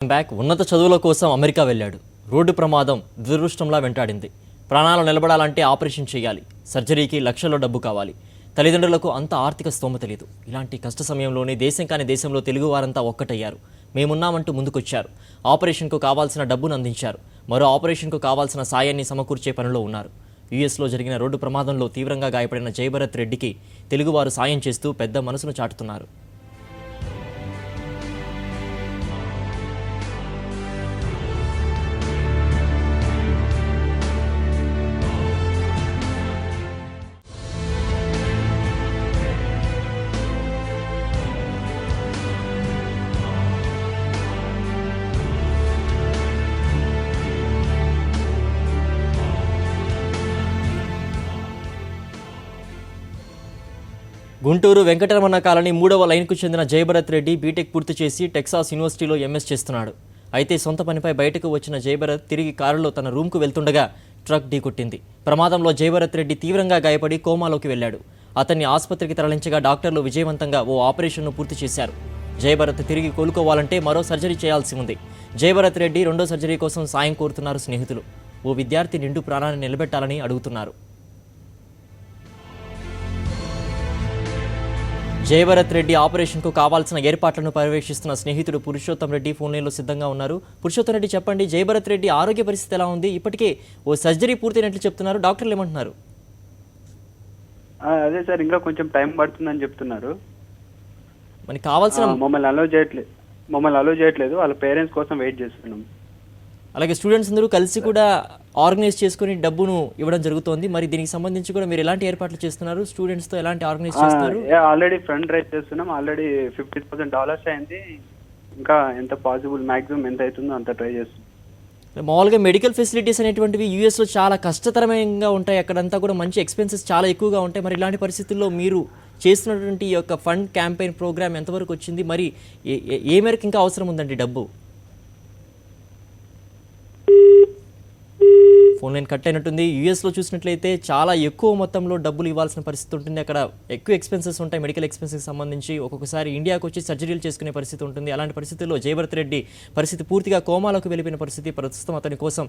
Back ఉన్నత చదువుల కోసం అమెరికా వెళ్ళాడు. రోడ్డు ప్రమాదం దురదృష్టంలా వెంటాడింది. ప్రాణాలు నిలబడాలంటే ఆపరేషన్ చేయాలి. సర్జరీకి లక్షల్లో డబ్బు కావాలి. తల్లిదండ్రులకు అంత ఆర్థిక స్తోమత లేదు. ఇలాంటి కష్ట సమయంలోనే దేశం కాని దేశంలో తెలుగు వారంతా ఒక్కటయ్యారు. మేమున్నామంటూ ముందుకొచ్చారు. ఆపరేషన్కు కావాల్సిన డబ్బును అందించారు. మరో ఆపరేషన్కు కావాల్సిన సాయాన్ని సమకూర్చే పనిలో ఉన్నారు. యుఎస్లో జరిగిన రోడ్డు ప్రమాదంలో తీవ్రంగా గాయపడిన జయభరత్ రెడ్డికి తెలుగువారు సాయం చేస్తూ పెద్ద మనసును చాటుతున్నారు. గుంటూరు వెంకటరమణ కాలనీ 3వ లైన్కు చెందిన జయభరత్ రెడ్డి బీటెక్ పూర్తి చేసి టెక్సాస్ యూనివర్సిటీలో ఎంఎస్ చేస్తున్నాడు. అయితే సొంత పనిపై బయటకు వచ్చిన జయభరత్ తిరిగి కారులో తన రూమ్కు వెళ్తుండగా ట్రక్ ఢీకొట్టింది. ప్రమాదంలో జయభరత్ రెడ్డి తీవ్రంగా గాయపడి కోమాలోకి వెళ్లాడు. అతన్ని ఆసుపత్రికి తరలించగా డాక్టర్లు విజయవంతంగా ఓ ఆపరేషన్ను పూర్తి చేశారు. జయభరత్ తిరిగి కోలుకోవాలంటే మరో సర్జరీ చేయాల్సి ఉంది. జయభరత్ రెడ్డి రెండో సర్జరీ కోసం సాయం కోరుతున్నారు స్నేహితులు. ఓ విద్యార్థి నిండు ప్రాణాన్ని నిలబెట్టాలని అడుగుతున్నారు. జయభరత్ రెడ్డి ఆపరేషన్కు కావాల్సిన ఏర్పాట్లను పర్యవేక్షిస్తున్న స్నేహితుడు పురుషోత్తం రెడ్డి ఫోన్ లైన్లో సిద్ధంగా ఉన్నారు. పురుషోత్తం రెడ్డి, చెప్పండి, జయభరత్ రెడ్డి ఆరోగ్య పరిస్థితి ఎలా ఉంది? ఇప్పటికే ఓ సర్జరీ పూర్తయినట్లు చెప్తున్నారు. డాక్టర్లు ఏమంటున్నారు? అదే సార్, ఇంకా కొంచెం టైం పడుతుందని చెప్తున్నారు. మనకి కావాల్సిన మమ్మల్ని అలో చేయట్లేదు. వాళ్ళ పేరెంట్స్ కోసం వెయిట్ చేస్తున్నాం. అలాగే స్టూడెంట్స్ అందరూ కలిసి కూడా ఆర్గనైజ్ చేసుకుని డబ్బును ఇవ్వడం జరుగుతోంది. మరి దీనికి సంబంధించి కూడా మీరు ఎలాంటి ఏర్పాట్లు చేస్తున్నారు? స్టూడెంట్స్తో ఎలాంటి ఆర్గనైజ్ చేస్తున్నారు? ఆల్రెడీ ఫండ్ రైజ్ చేస్తున్నాం. ఆల్రెడీ $50,000 అయింది. ఇంకా ఎంత పాసిబుల్ మాక్సిమం ఎంత అవుతుందో అంత ట్రై చేస్తున్నాం. మామూలుగా మెడికల్ ఫెసిలిటీస్ అనేటువంటివి యూఎస్లో చాలా కష్టతరమంగా ఉంటాయి. అక్కడంతా కూడా మంచి ఎక్స్పెన్సెస్ చాలా ఎక్కువగా ఉంటాయి. మరి ఇలాంటి పరిస్థితుల్లో మీరు చేస్తున్నటువంటి ఈ యొక్క ఫండ్ క్యాంపెయిన్ ప్రోగ్రామ్ ఎంతవరకు వచ్చింది? మరి ఏ మేరకు ఇంకా అవసరం ఉందండి డబ్బు? ఫోన్ లైన్ కట్ అయినట్టుంది. యూఎస్లో చూసినట్లయితే చాలా ఎక్కువ మొత్తంలో డబ్బులు ఇవ్వాల్సిన పరిస్థితి ఉంటుంది. అక్కడ ఎక్కువ ఎక్స్పెన్సెస్ ఉంటాయి మెడికల్ ఎక్స్పెన్సెస్ సంబంధించి. ఒక్కొక్కసారి ఇండియాకు వచ్చి సర్జరీలు చేసుకునే పరిస్థితి ఉంటుంది. అలాంటి పరిస్థితుల్లో జయభరత్ రెడ్డి పరిస్థితి పూర్తిగా కోమాలోకి వెళ్ళిపోయిన పరిస్థితి. ప్రస్తుతం అతని కోసం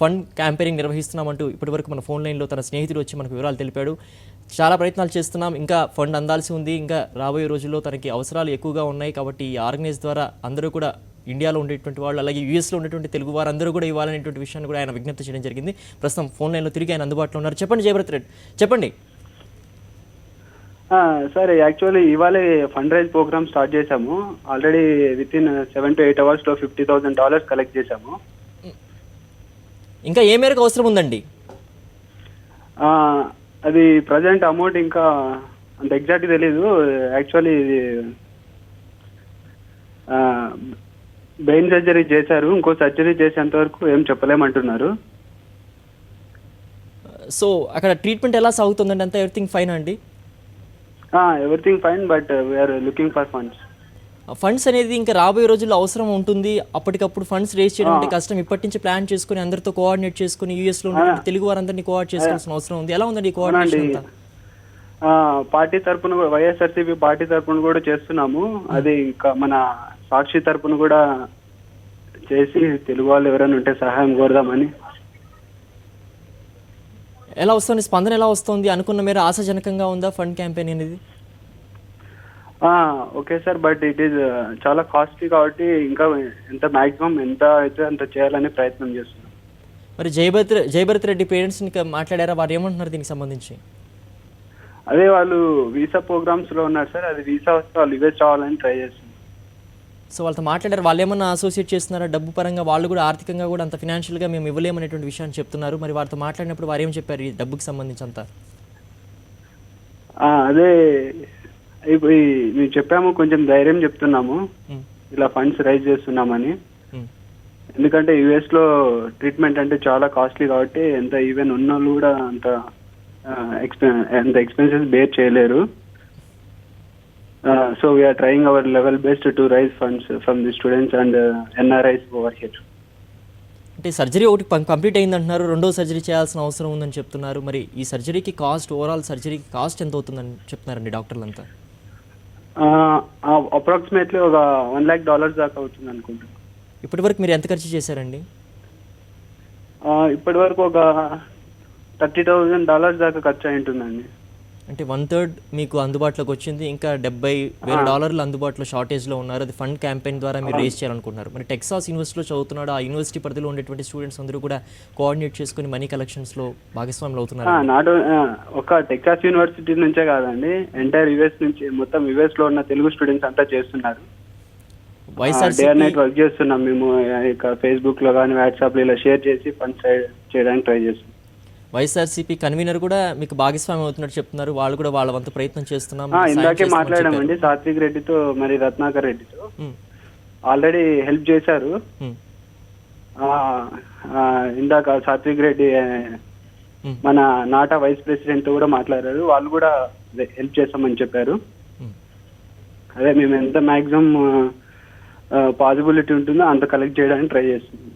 ఫండ్ క్యాంపెయినింగ్ నిర్వహిస్తున్నామంటూ ఇప్పటివరకు మన ఫోన్ లైన్లో తన స్నేహితుడు వచ్చి మనకు వివరాలు తెలిపాడు. చాలా ప్రయత్నాలు చేస్తున్నాం, ఇంకా ఫండ్ అందాల్సి ఉంది. ఇంకా రాబోయే రోజుల్లో తనకి అవసరాలు ఎక్కువగా ఉన్నాయి. కాబట్టి ఈ ఆర్గనైజ్ ద్వారా అందరూ కూడా ఇండియాలో ఉండేటువంటి వాళ్ళు, అలాగే యూఎస్లో ఉండేటువంటి తెలుగు వారు అందరూ కూడా ఇవ్వాలనేటువంటి విషయాన్ని కూడా ఆయన విజ్ఞప్తి చేయడం జరిగింది. ప్రస్తుతం ఫోన్ లైన్లో తిరిగి ఆయన అందుబాటులో ఉన్నారు. చెప్పండి జయభరత్ రెడ్డి, చెప్పండి. సార్, యాక్చువల్లీ ఇవాళ ఫండ్ రైజ్ ప్రోగ్రామ్ స్టార్ట్ చేశాము. ఆల్రెడీ వితిన్ 7 to 8 అవర్స్లో $50,000 కలెక్ట్ చేశాము. ఇంకా ఏ మేరకు అవసరం ఉందండి? అది ప్రజెంట్ అమౌంట్ ఇంకా అంత ఎగ్జాక్ట్ తెలీదు. యాక్చువల్లీ ఇది బ్రెయిన్ సర్జరీ చేశారు. ఇంకో సర్జరీ చేసేంత వరకు ఏం చెప్పలేమంటున్నారు. సో అక్కడ ట్రీట్మెంట్ ఎలా సాగుతుందండి? అంతా ఎవ్రీథింగ్ ఫైన్ అండి? Everything fine, but we are looking for funds. Funds అనేది ఇంకా రాబోయే రోజుల్లో అవసరం ఉంటుంది. అప్పటికప్పుడు ఫండ్స్ రేస్ చేయడం అంటే కష్టం. ఇప్పటి నుంచి ప్లాన్ చేసుకుని అందరితో కోఆర్డినేట్ చేసుకుని యూఎస్లో తెలుగు వారందరినీ కోఆర్డినేట్ చేసుకోవాల్సిన అవసరం ఉంది. ఎలా ఉందండి కోఆర్డినేషన్ అంతా? పార్టీ తరపున, వైఎస్ఆర్సీపీ పార్టీ తరపున కూడా చేస్తున్నాము. అది ఇంకా మన సాక్షి తరపున కూడా చేసి తెలుగు వాళ్ళు ఎవరైనా ఉంటే సహాయం కోరదామని. ఎలా వస్తుంది స్పందన? ఎలా వస్తుంది? అనుకున్న మేర ఆశాజనకంగా ఉందా ఫండ్ క్యాంపెయిన్ అనేది? Okay sir, but it is చాలా కాస్ట్లీ కాబట్టి ఇంకా ఎంత మాక్సిమం ఎంత అయితే అంత చేయాలని ప్రయత్నం చేస్తున్నాం. మరి జయభరత్ రెడ్డి పేరెంట్స్ని మాట్లాడారా? వారు ఏమంటున్నారు దీనికి సంబంధించి? అదే వాళ్ళు వీసా ప్రోగ్రామ్స్లో ఉన్నారు సార్. అది వీసా వస్తే వాళ్ళు యూఎస్ రావాలని ట్రై చేస్తున్నారు. సో వాళ్ళతో మాట్లాడారు. వాళ్ళు ఏమన్నా అసోసియేట్ చేస్తున్నారా? డబ్బు పరంగా వాళ్ళు కూడా ఆర్థికంగా కూడా అంత ఫినాన్షియల్గా మేము ఇవ్వలేమనేటువంటి విషయాన్ని చెప్తున్నారు. మరి వారితో మాట్లాడినప్పుడు వారు ఏం చెప్పారు ఈ డబ్బుకి సంబంధించి అంతా? అదే మేము చెప్పాము, కొంచెం ధైర్యం చెప్తున్నాము, ఇలా ఫండ్స్ రైజ్ చేస్తున్నామని. ఎందుకంటే యుఎస్లో ట్రీట్మెంట్ అంటే చాలా కాస్ట్లీ కాబట్టి ఎంత ఈవెన్ ఉన్న వాళ్ళు కూడా అంత ఎక్స్పెన్సెస్ బేర్ చేయలేరు. So we are trying our level best to raise funds from the students and NRIs over here. అంటే సర్జరీ ఒకటి కంప్లీట్ అయింది అంటున్నారు, రెండో సర్జరీ చేయాల్సిన అవసరం ఉందని చెప్తున్నారు. మరి ఈ సర్జరీకి కాస్ట్, ఓవరాల్ సర్జరీకి కాస్ట్ ఎంత అవుతుందని చెప్తున్నారండి డాక్టర్లు అంతా? అప్రాక్సిమేట్లీ ఒక $1 lakh దాకా అవుతుంది అనుకుంటున్నాను. ఇప్పటివరకు మీరు ఎంత ఖర్చు చేశారండి? ఇప్పటి వరకు ఒక $30,000 దాకా ఖర్చు అయి ఉంటుందండి. అంటే 1/3 మీకు అందుబాటులోకి వచ్చింది, ఇంకా $70,000 అందుబాటులో షార్టేజ్లో ఉన్నారు. అది ఫండ్ క్యాంపెయిన్ ద్వారా మీరు రేస్ చేయాలనుకుంటున్నారు. మరి టెక్సాస్ యూనివర్సిటీలో చదువుతున్నాడు, ఆ యూనివర్సిటీ పరిధిలో ఉండేటువంటి స్టూడెంట్స్ అందరూ కూడా కోఆర్డినేట్ చేసుకుని మనీ కలెక్షన్స్లో భాగస్వాములు అవుతున్నారు. నాట్ ఒక టెక్సాస్ యూనివర్సిటీ నుంచే కాదండి, ఎంటైర్ యుఎస్ నుంచి, మొత్తం యుఎస్ లో ఉన్న తెలుగు స్టూడెంట్స్ అంతా చేస్తున్నారు. డే అండ్ నైట్ వర్క్ చేస్తున్నాం మేము. ఇక ఫేస్బుక్ లో కానీ వాట్సాప్ లో ఇలా షేర్ చేసి ఫండ్స్ చేయడానికి ట్రై చేస్తున్నాం. వైఎస్ఆర్సీపీ కన్వీనర్ కూడా మీకు భాగస్వామి అవుతున్నట్టు చెప్తున్నారు. వాళ్ళు కూడా వాళ్ళ వంతు ప్రయత్నం చేస్తున్నాం. ఇందాకే మాట్లాడామండి సాత్విక్ రెడ్డితో, మరి రత్నాకర్ రెడ్డితో. ఆల్రెడీ హెల్ప్ చేశారు. ఇందాక సాత్విక్ రెడ్డి మన నాటా వైస్ ప్రెసిడెంట్ తో కూడా మాట్లాడారు. వాళ్ళు కూడా హెల్ప్ చేస్తామని చెప్పారు. అదే మేము ఎంత మాక్సిమం పాసిబిలిటీ ఉంటుందో అంత కలెక్ట్ చేయడానికి ట్రై చేస్తున్నాం.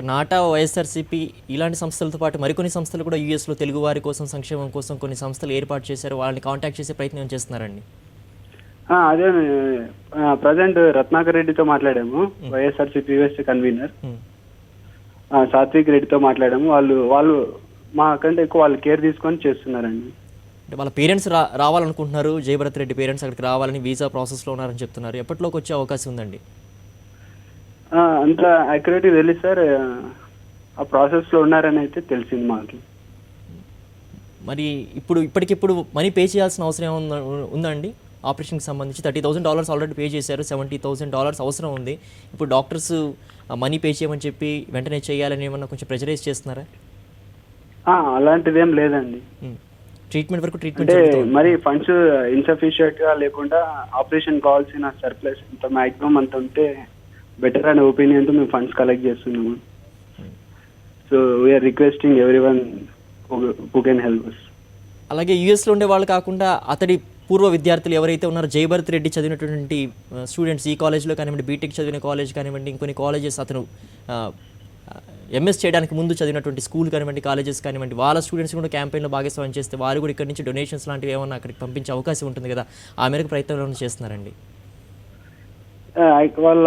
నాటా, వైఎస్ఆర్సీపీ ఇలాంటి సంస్థలతో పాటు మరికొన్ని సంస్థలు కూడా యూఎస్లో తెలుగు వారి కోసం, సంక్షేమం కోసం కొన్ని సంస్థలు ఏర్పాటు చేశారు. వాళ్ళని కాంటాక్ట్ చేసే ప్రయత్నం చేస్తున్నారండి. అదే ప్రజెంట్ రత్నాకర్ రెడ్డితో మాట్లాడాము, వైఎస్ఆర్సీపీ యూఎస్ కన్వీనర్. సాత్విక్ రెడ్డితో మాట్లాడాము. వాళ్ళు మాకంటే ఎక్కువ వాళ్ళు కేర్ తీసుకొని చేస్తున్నారండి. అంటే వాళ్ళ పేరెంట్స్ రావాలనుకుంటున్నారు. జయభరత్ రెడ్డి పేరెంట్స్ అక్కడికి రావాలని వీసా ప్రాసెస్లో ఉన్నారని చెప్తున్నారు. ఎప్పటిలోకి వచ్చే అవకాశం ఉందండి? అంత యాక్యురేట్గా తెలియదు సార్, ఆ ప్రాసెస్లో ఉన్నారని అయితే తెలిసింది మాకు. మరి ఇప్పటికిప్పుడు మనీ పే చేయాల్సిన అవసరం ఉందండి? ఆపరేషన్కి సంబంధించి $30,000 ఆల్రెడీ పే చేశారు, $70,000 అవసరం ఉంది. ఇప్పుడు డాక్టర్స్ మనీ పే చేయమని చెప్పి వెంటనే చేయాలని ఏమన్నా కొంచెం ప్రెజరైజ్ చేస్తున్నారా? అలాంటిది ఏం లేదండి. ట్రీట్మెంట్ వరకు ట్రీట్మెంట్ మరి ఫండ్స్ ఇన్సఫిషియెంట్ గా లేకుండా ఆపరేషన్ కావాల్సిన సర్ప్లస్ ఇంత మాక్సిమం అంత ఉంటే బెటర్ అనే ఒపీనియన్ తో మేము ఫండ్స్ కలెక్ట్ చేస్తున్నాము. So we are requesting everyone who can help us. అలాగే యూఎస్లో ఉండే వాళ్ళు కాకుండా అతడి పూర్వ విద్యార్థులు ఎవరైతే ఉన్నారో, జయభరత్ రెడ్డి చదివినటువంటి స్టూడెంట్స్ ఈ కాలేజ్లో కానివ్వండి, బీటెక్ చదివిన కాలేజ్ కానివ్వండి, ఇంకొన్ని కాలేజెస్ అతను ఎంఎస్ చేయడానికి ముందు చదివినటువంటి స్కూల్ కానివ్వండి, కాలేజెస్ కానివ్వండి, వాళ్ళ స్టూడెంట్స్ కూడా క్యాంపెయిన్లో భాగస్వామ్యం చేస్తే వారు కూడా ఇక్కడ నుంచి డొనేషన్స్ లాంటివి ఏమన్నా అక్కడికి పంపించే అవకాశం ఉంటుంది కదా, ఆ మేరకు ప్రయత్నం చేస్తున్నారండి. వాళ్ళ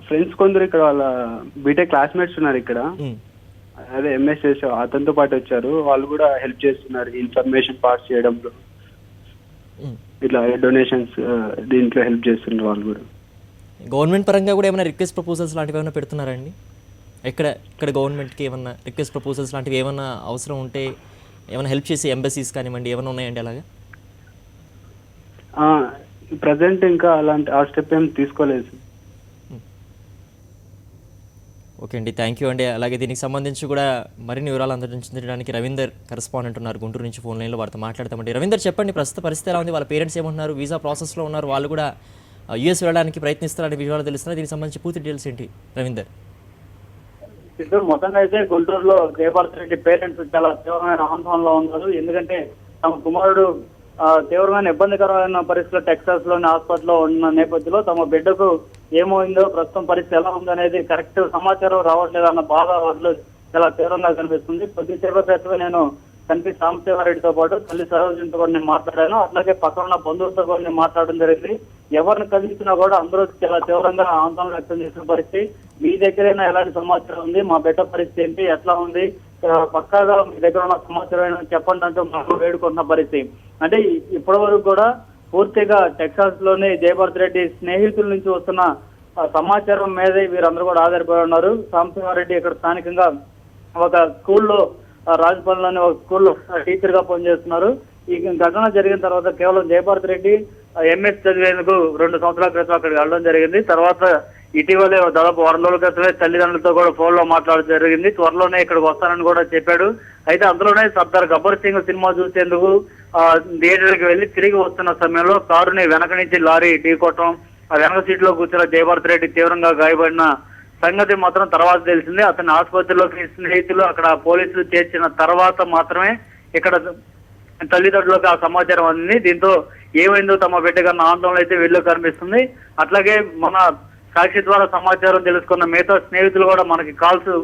ఫ్రెండ్స్ కొందరు ఇక్కడ, వాళ్ళ బీటెక్ క్లాస్మేట్స్ ఉన్నారు ఇక్కడ, అదే ఎంఎస్ చేసే అతనితో పాటు వచ్చారు. వాళ్ళు కూడా హెల్ప్ చేస్తున్నారు ఇన్ఫర్మేషన్ పాస్ చేయడంలో, ఇట్లా డొనేషన్స్ దీంట్లో హెల్ప్ చేస్తున్నారు వాళ్ళు కూడా. గవర్నమెంట్ పరంగా కూడా ఏమైనా రిక్వెస్ట్ ప్రపోజల్స్ లాంటివి ఏమైనా పెడుతున్నారండి? ఇక్కడ గవర్నమెంట్కి ఏమన్నా రిక్వెస్ట్ ప్రపోజల్స్ లాంటివి ఏమన్నా అవసరం ఉంటే ఏమైనా హెల్ప్ చేసే ఎంబసీస్ కానివ్వండి ఏమైనా ఉన్నాయండి అలాగా? ప్రజెంట్ ఇంకా అలాంటి ఆ స్టెప్ ఏం తీసుకోలేదు. ఓకే అండి, థ్యాంక్ యూ అండి. అలాగే దీనికి సంబంధించి కూడా మరిన్ని వివరాలు అందించడానికి రవీందర్ కరెస్పాండెంట్ ఉన్నారు గుంటూరు నుంచి, ఫోన్ లైన్లో వారితో మాట్లాడతామండి. రవీందర్, చెప్పండి, ప్రస్తుత పరిస్థితి ఎలా ఉంది? వాళ్ళ పేరెంట్స్ ఏమంటున్నారు? వీసా ప్రాసెస్లో ఉన్నారు, వాళ్ళు కూడా యూఎస్ వెళ్ళడానికి ప్రయత్నిస్తారని విషయాలు తెలుస్తున్నారు. దీనికి సంబంధించి పూర్తి డీటెయిల్స్ ఏంటి రవీందర్? మొత్తంగా అయితే గుంటూరులో జయభరత్ రెడ్డి పేరెంట్స్ చాలా తీవ్రమైన ఆందోళనలో ఉన్నారు. ఎందుకంటే తమ కుమారుడు తీవ్రమైన ఇబ్బందికరమైన పరిస్థితుల్లో టెక్సాస్ లోని హాస్పిటల్లో ఉన్న నేపథ్యంలో తమ బిడ్డకు ఏమైందో, ప్రస్తుతం పరిస్థితి ఎలా ఉందనేది కరెక్ట్ సమాచారం రావట్లేదు అన్న బాధ వాళ్ళు చాలా తీవ్రంగా కనిపిస్తుంది. కొద్దిసేపటి క్రితమే నేను తండ్రి సాంబశివారెడ్డితో పాటు తల్లి సరోజినితో కూడా నేను మాట్లాడాను. అట్లాగే పక్కన ఉన్న బంధువులతో కూడా నేను మాట్లాడడం జరిగింది. ఎవరిని కలిసినా కూడా అందరూ చాలా తీవ్రంగా ఆందోళన వ్యక్తం చేసిన పరిస్థితి. మీ దగ్గరైనా ఎలాంటి సమాచారం ఉంది, మా బిడ్డ పరిస్థితి ఏంటి, ఎట్లా ఉంది, పక్కాగా మీ దగ్గర ఉన్న సమాచారం చెప్పండి అంటూ మాకు వేడుకున్న పరిస్థితి. అంటే ఇప్పటి వరకు కూడా పూర్తిగా టెక్సాస్ లోని జయభరత్ రెడ్డి స్నేహితుల నుంచి వస్తున్న సమాచారం మీదే వీరందరూ కూడా ఆధారపడి ఉన్నారు. సాంబశివారెడ్డి ఇక్కడ స్థానికంగా ఒక స్కూల్లో, రాజపల్లిలోని ఒక స్కూల్లో టీచర్ గా పనిచేస్తున్నారు. ఈ ఘటన జరిగిన తర్వాత కేవలం జయభరత్ రెడ్డి ఎంఎస్ చదివేందుకు 2 సంవత్సరాల క్రితం అక్కడికి వెళ్ళడం జరిగింది. తర్వాత ఇటీవలే దాదాపు 1 రోజుల క్రితమే తల్లిదండ్రులతో కూడా ఫోన్ లో మాట్లాడడం జరిగింది. త్వరలోనే ఇక్కడికి వస్తానని కూడా చెప్పాడు. అయితే అందులోనే సర్దార్ గబ్బర్ సింగ్ సినిమా చూసేందుకు థియేటర్కి వెళ్లి తిరిగి వస్తున్న సమయంలో కారుని వెనక నుంచి లారీ ఢీకొట్టడం, ఆ వెనక సీట్ లో కూర్చున్న జయభరత్ రెడ్డి తీవ్రంగా గాయపడిన సంగతి మాత్రం తర్వాత తెలిసింది. అతని ఆసుపత్రిలోకి స్నేహితులు అక్కడ పోలీసులు చేర్చిన తర్వాత మాత్రమే ఇక్కడ తల్లిదండ్రులకు ఆ సమాచారం అందింది. దీంతో ఏమైందో తమ బిడ్డకన్న ఆందోళన అయితే వీళ్ళు కనిపిస్తుంది. అట్లాగే మన సాక్షి ద్వారా సమాచారం తెలుసుకున్న మిగతా స్నేహితులు కూడా మనకి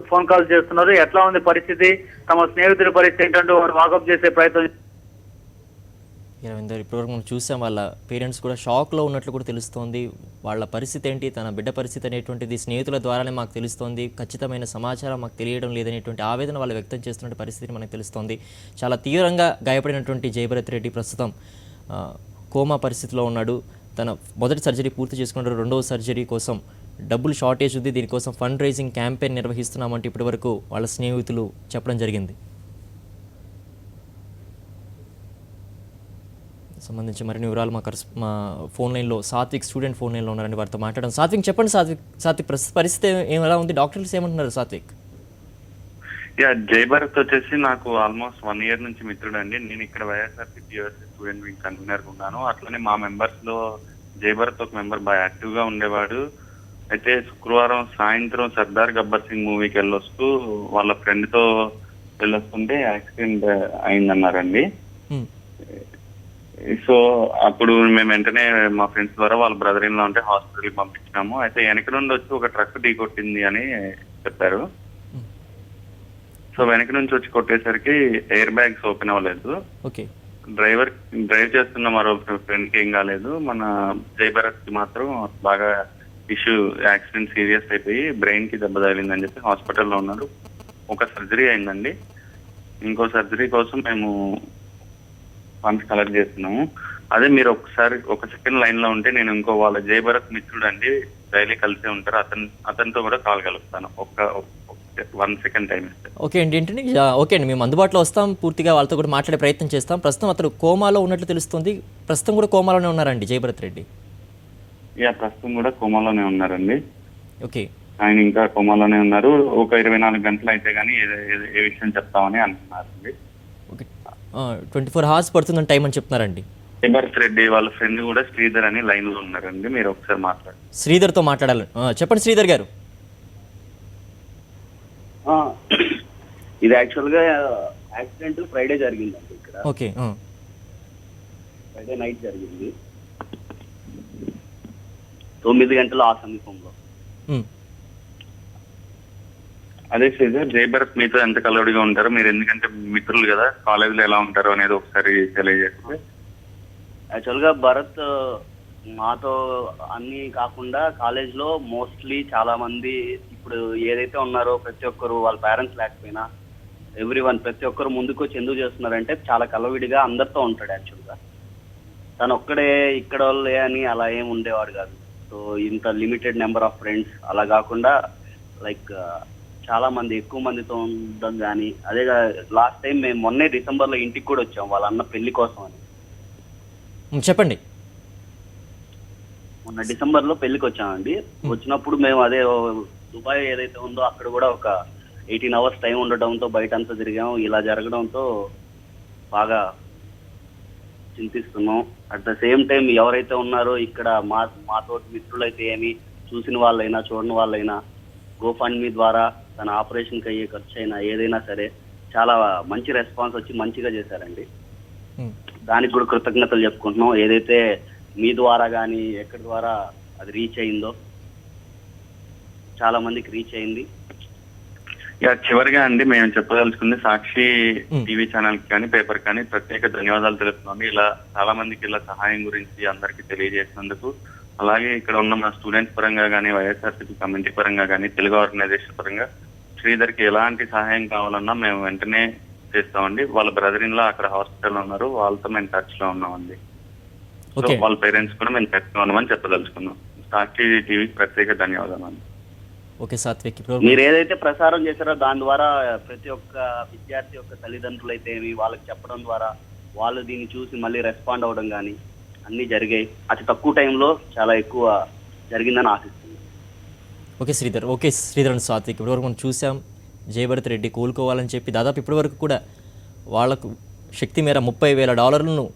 ఫోన్ కాల్స్ చేస్తున్నారు. ఎట్లా ఉంది పరిస్థితి, తమ స్నేహితుడి పరిస్థితి ఏంటంటూ వారు వాకప్ చేసే ప్రయత్నం. రవీందర్, ఇప్పటివరకు మనం చూసాం వాళ్ళ పేరెంట్స్ కూడా షాక్లో ఉన్నట్లు కూడా తెలుస్తోంది. వాళ్ళ పరిస్థితి ఏంటి, తన బిడ్డ పరిస్థితి అనేటువంటిది స్నేహితుల ద్వారానే మాకు తెలుస్తోంది, ఖచ్చితమైన సమాచారం మాకు తెలియడం లేదనేటువంటి ఆవేదన వాళ్ళు వ్యక్తం చేస్తున్న పరిస్థితి మనకు తెలుస్తోంది. చాలా తీవ్రంగా గాయపడినటువంటి జయభరత్ రెడ్డి ప్రస్తుతం కోమా పరిస్థితిలో ఉన్నాడు. తన మొదటి సర్జరీ పూర్తి చేసుకున్నాడు. రెండవ సర్జరీ కోసం డబ్బులు షార్టేజ్ ఉంది, దీనికోసం ఫండ్ రైజింగ్ క్యాంపెయిన్ నిర్వహిస్తున్నామంటే ఇప్పటివరకు వాళ్ళ స్నేహితులు చెప్పడం జరిగింది. సంబంధించి మరిన్ని వివరాలు మా ఫోన్ లైన్లో సాత్విక్ స్టూడెంట్ ఫోన్ లైన్లో ఉన్నారండి, వారితో మాట్లాడడం. సాత్విక్ చెప్పండి. సాత్విక్ ప్రస్తుత పరిస్థితి ఎలా ఉంది, డాక్టర్స్ ఏమంటున్నారు సాత్విక్? జయభరత్ వచ్చేసి నాకు ఆల్మోస్ట్ 1 year నుంచి మిత్రుడు అండి. నేను ఇక్కడ వైఎస్ఆర్సీపీ స్టూడెంట్ వింగ్ కన్వీనర్ ఉన్నాను. అట్లనే మా మెంబర్స్ లో జయభరత్ ఒక మెంబర్ బాగా యాక్టివ్ గా ఉండేవాడు. అయితే శుక్రవారం సాయంత్రం సర్దార్ గబ్బర్ సింగ్ మూవీకి వెళ్ళొస్తూ వాళ్ళ ఫ్రెండ్ తో వెళ్ళొస్తుంటే యాక్సిడెంట్ అయిందన్నారండి. సో అప్పుడు మేము వెంటనే మా ఫ్రెండ్స్ ద్వారా వాళ్ళ బ్రదర్ ఇన్ లా ఉంటే హాస్పిటల్కి పంపించినాము. అయితే వెనక నుండి వచ్చి ఒక ట్రక్ ఢీ కొట్టింది అని చెప్పారు. సో వెనక నుంచి వచ్చి కొట్టేసరికి ఎయిర్ బ్యాగ్స్ ఓపెన్ అవ్వలేదు. డ్రైవ్ చేస్తున్న మరో ఫ్రెండ్ కి ఏం కాలేదు. మన జయభరత్ కి మాత్రం బాగా యాక్సిడెంట్ సీరియస్ అయిపోయి బ్రెయిన్ కి దెబ్బ తగిలిందని చెప్పి హాస్పిటల్లో ఉన్నారు. ఒక సర్జరీ అయిందండి. ఇంకో సర్జరీ కోసం మేము ఫండ్స్ కలెక్ట్ చేస్తున్నాము. అదే మీరు ఒక సెకండ్ లైన్ లో ఉంటే నేను ఇంకో వాళ్ళ జయభరత్ మిత్రుడు అండి, డైలీ కలిసే ఉంటారు, అతనితో కూడా కాల్ కలుపుతాను. 1 second టైం ఇస్తే. ఓకే అండి, ఏంటండి ఓకే అండి, మేము అందుబాటులో వస్తాం, పూర్తిగా వాళ్ళతో కూడా మాట్లాడే ప్రయత్నం చేస్తాం. ప్రస్తుతం అతను కోమాలో ఉన్నట్లు తెలుస్తుంది. ప్రస్తుతం కూడా కోమాలోనే ఉన్నారండి జయభరత్ రెడ్డి? ప్రస్తుతం కూడా కోమాలోనే ఉన్నారండి. ఓకే, ఆయన ఇంకా కోమాలోనే ఉన్నారు. ఒక 24 గంటలు అయితే కానీ ఏ విషయం చెప్తామని అంటున్నారండి. ఓకే, 24 hours పడుతుందని టైం అని చెప్తున్నారండి. జయభరత్ రెడ్డి వాళ్ళ ఫ్రెండ్ కూడా శ్రీధర్ అని లైన్ లో ఉన్నారండి. మీరు ఒకసారి మాట్లాడండి. శ్రీధర్తో మాట్లాడాలి. చెప్పండి శ్రీధర్ గారు. ఇది యాక్చువల్ గా యాక్సిడెంట్ ఫ్రైడే జరిగిందండి ఇక్కడ. ఓకే, ఫ్రైడే నైట్ జరిగింది 9 గంటల ఆ సమీపంలో. అదే శ్రీధర్, జయభరత్ మీతో ఎంత కలవడిగా ఉంటారో, మీరు ఎందుకంటే మిత్రులు కదా, కాలేజీలో ఎలా ఉంటారో అనేది ఒకసారి తెలియజేస్తే. యాక్చువల్ గా భరత్ మాతో అన్ని కాకుండా కాలేజ్ లో మోస్ట్లీ చాలా మంది ఇప్పుడు ఏదైతే ఉన్నారో ప్రతి ఒక్కరు వాళ్ళ పేరెంట్స్ లేకపోయినా ప్రతి ఒక్కరు ముందుకు వచ్చి ఎందుకు చేస్తున్నారంటే చాలా కలవిడిగా అందరితో ఉంటాడు. యాక్చువల్ గా తను ఒక్కడే ఇక్కడ వాళ్ళే అని అలా ఏం ఉండేవాడు కాదు. సో ఇంత లిమిటెడ్ నెంబర్ ఆఫ్ ఫ్రెండ్స్ అలా కాకుండా లైక్ చాలా మంది ఎక్కువ మందితో ఉండడం కానీ. అదే లాస్ట్ టైం మేము మొన్నే డిసెంబర్ లో ఇంటికి కూడా వచ్చాం వాళ్ళ అన్న పెళ్లి కోసం అని. చెప్పండి. మొన్న డిసెంబర్ లో పెళ్లికి వచ్చామండి. వచ్చినప్పుడు మేము అదే దుబాయ్ ఏదైతే ఉందో అక్కడ కూడా ఒక 18 hours టైం ఉండటంతో బయట అంతా తిరిగాం. ఇలా జరగడంతో బాగా చింతిస్తున్నాం. అట్ ద సేమ్ టైం ఎవరైతే ఉన్నారో ఇక్కడ మాతో మిత్రులైతే ఏమి, చూసిన వాళ్ళైనా చూడని వాళ్ళైనా గోఫండ్మీ ద్వారా తన ఆపరేషన్కి అయ్యే ఖర్చు అయినా ఏదైనా సరే చాలా మంచి రెస్పాన్స్ వచ్చి మంచిగా చేశారండి. దానికి కూడా కృతజ్ఞతలు చెప్పుకుంటున్నాం. ఏదైతే మీ ద్వారా కానీ ఎక్కడి ద్వారా అది రీచ్ అయిందో చాలా మందికి రీచ్ అయింది. చివరిగా అండి మేము చెప్పదలుచుకుంది, సాక్షి టీవీ ఛానల్ కి కానీ పేపర్ కానీ ప్రత్యేక ధన్యవాదాలు తెలుపుతున్నాం. ఇలా చాలా మందికి ఇలా సహాయం గురించి అందరికీ తెలియజేసినందుకు. అలాగే ఇక్కడ ఉన్న మా స్టూడెంట్స్ పరంగా కానీ, వైఎస్ఆర్సీపీ కమ్యూనిటీ పరంగా కానీ, తెలుగు ఆర్గనైజేషన్ పరంగా శ్రీధర్కి ఎలాంటి సహాయం కావాలన్నా మేము వెంటనే చేస్తామండి. వాళ్ళ బ్రదర్ ఇన్ లా అక్కడ హాస్పిటల్ ఉన్నారు, వాళ్ళతో మేము టచ్ లో ఉన్నామండి. సో వాళ్ళ పేరెంట్స్ కూడా మేము టచ్ లో ఉన్నామని చెప్పదలుచుకున్నాం. సాక్షి టీవీకి ప్రత్యేక ధన్యవాదాలు అండి. ఓకే సాత్విక్, మీరు ఏదైతే ప్రసారం చేశారో దాని ద్వారా ప్రతి ఒక్క విద్యార్థి యొక్క తల్లిదండ్రులు అయితే ఏమి వాళ్ళకి చెప్పడం ద్వారా వాళ్ళు దీన్ని చూసి మళ్ళీ రెస్పాండ్ అవ్వడం కానీ అన్ని జరిగాయి. అతి తక్కువ టైంలో చాలా ఎక్కువ జరిగిందని ఆశిస్తుంది. ఓకే శ్రీధర్ అండ్ సాత్విక్, ఇప్పటివరకు మనం చూసాం జయభరత్ రెడ్డి కోలుకోవాలని చెప్పి దాదాపు ఇప్పటివరకు కూడా వాళ్ళకు శక్తి మేర $30,000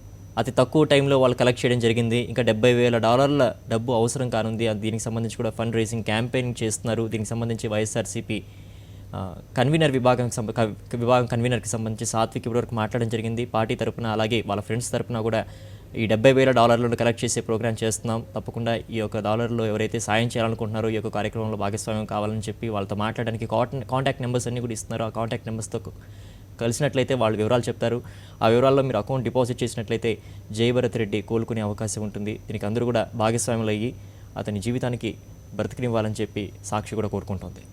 అతి తక్కువ టైంలో వాళ్ళు కలెక్ట్ చేయడం జరిగింది. ఇంకా $70,000 డబ్బు అవసరం కానుంది. దీనికి సంబంధించి కూడా ఫండ్ రైజింగ్ క్యాంపెయిన్ చేస్తున్నారు. దీనికి సంబంధించి వైఎస్ఆర్సీపీ విభాగం కన్వీనర్కి సంబంధించి సాత్విక్ ఇప్పటివరకు మాట్లాడడం జరిగింది. పార్టీ తరపున అలాగే వాళ్ళ ఫ్రెండ్స్ తరపున కూడా ఈ $70,000 కలెక్ట్ చేసే ప్రోగ్రామ్ చేస్తున్నాం. తప్పకుండా ఈ యొక్క $1 ఎవరైతే సాయం చేయాలనుకుంటున్నారో ఈ యొక్క కార్యక్రమంలో భాగస్వామ్యం కావాలని చెప్పి వాళ్ళతో మాట్లాడడానికి కాంటాక్ట్ నెంబర్స్ అన్నీ కూడా ఇస్తున్నారు. ఆ కాంటాక్ట్ నెంబర్స్తో కలిసినట్లయితే వాళ్ళు వివరాలు చెప్తారు. ఆ వివరాల్లో మీరు అకౌంట్ డిపాజిట్ చేసినట్లయితే జయభరత్ రెడ్డి కోలుకునే అవకాశం ఉంటుంది. దీనికి అందరూ కూడా భాగస్వాములు అయ్యి అతని జీవితానికి బ్రతికినివ్వాలని చెప్పి సాక్షి కూడా కోరుకుంటోంది.